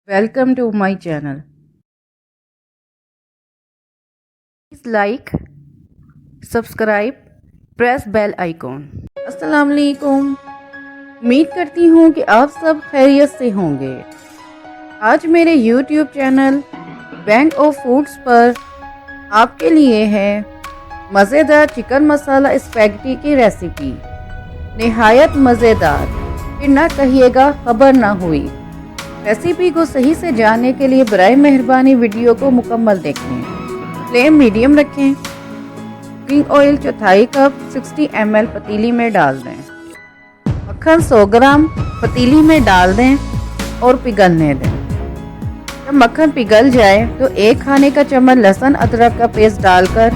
Welcome to my channel. Please like, subscribe, press bell icon. अस्सलाम वालेकुम। उम्मीद करती हूँ कि आप सब खैरियत से होंगे। आज मेरे YouTube channel bank of foods पर आपके लिए है मज़ेदार चिकन मसाला स्पैगेटी की रेसिपी। निहायत मज़ेदार, फिर ना कहिएगा खबर ना हुई। रेसिपी को सही से जानने के लिए बराए मेहरबानी वीडियो को मुकम्मल देखें। फ्लेम मीडियम रखें। कुकिंग ऑयल 1/4 कप 60 ml पतीली में डाल दें। मक्खन 100 ग्राम पतीली में डाल दें और पिघलने दें। जब मक्खन पिघल जाए तो 1 खाने का चम्मच लहसुन अदरक का पेस्ट डालकर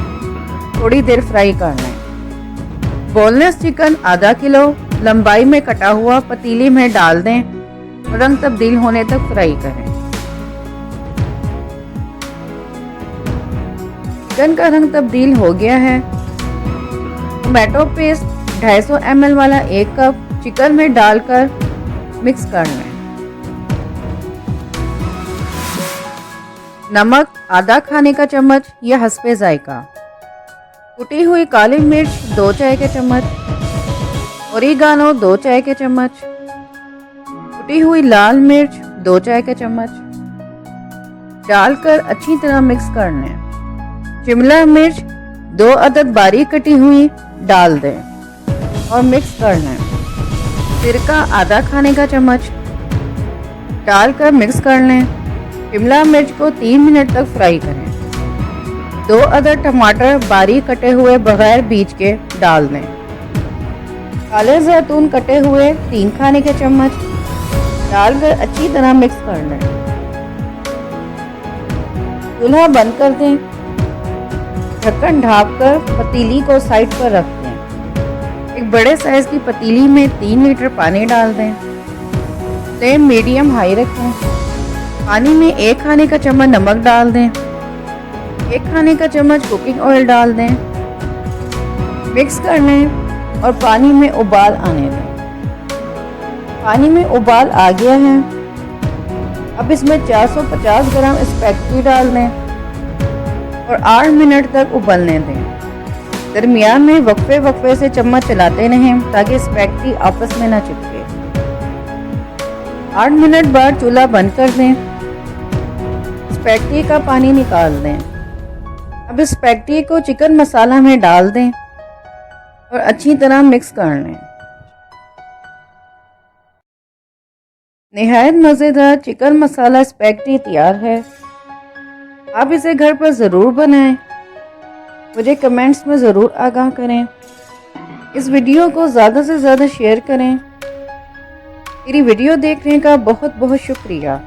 थोड़ी देर फ्राई कर लें। बोनलेस चिकन आधा किलो लंबाई में कटा हुआ पतीली में डाल दें। रंग तब्दील होने तक फ्राई करें। चिकन का रंग तब्दील हो गया है। टोमेटो पेस्ट 250 ml वाला 1 कप चिकन में डालकर मिक्स कर लें। नमक आधा खाने का चम्मच या हस्बे जायका। कुटी हुई काली मिर्च 2 चाय के चम्मच। ओरिगानो 2 चाय के चम्मच। कुटी हुई लाल मिर्च 2 चाय के चम्मच डालकर अच्छी तरह मिक्स कर लें। शिमला मिर्च 2 अदद बारीक कटी हुई डाल दें और मिक्स कर लें। सिरका आधा खाने का चम्मच डालकर मिक्स कर लें। शिमला मिर्च को 3 मिनट तक फ्राई करें। 2 अदद टमाटर बारीक कटे हुए बगैर बीज के डाल दें। काले जैतून कटे हुए 3 खाने के चम्मच डालकर अच्छी तरह मिक्स कर लें। चूल्हा बंद कर दें। ढक्कन ढाँपकर पतीली को साइड पर रख दें। एक बड़े साइज की पतीली में 3 लीटर पानी डाल दें। फ्लेम मीडियम हाई रखें। पानी में 1 खाने का चम्मच नमक डाल दें। 1 खाने का चम्मच कुकिंग ऑयल डाल दें। मिक्स कर लें और पानी में उबाल आने दें। पानी में उबाल आ गया है। अब इसमें 450 ग्राम स्पैगेटी डाल दें और 8 मिनट तक उबलने दें। दरमियान में वक्फे से चम्मच चलाते रहें ताकि स्पैगेटी आपस में ना चिपके। 8 मिनट बाद चूल्हा बंद कर दें। स्पैगेटी का पानी निकाल दें। अब स्पैगेटी को चिकन मसाला में डाल दें और अच्छी तरह मिक्स कर लें। निहायत मज़ेदार चिकन मसाला स्पैगेटी तैयार है। आप इसे घर पर ज़रूर बनाएं। मुझे कमेंट्स में ज़रूर आगाह करें। इस वीडियो को ज़्यादा से ज़्यादा शेयर करें। मेरी वीडियो देखने का बहुत बहुत शुक्रिया।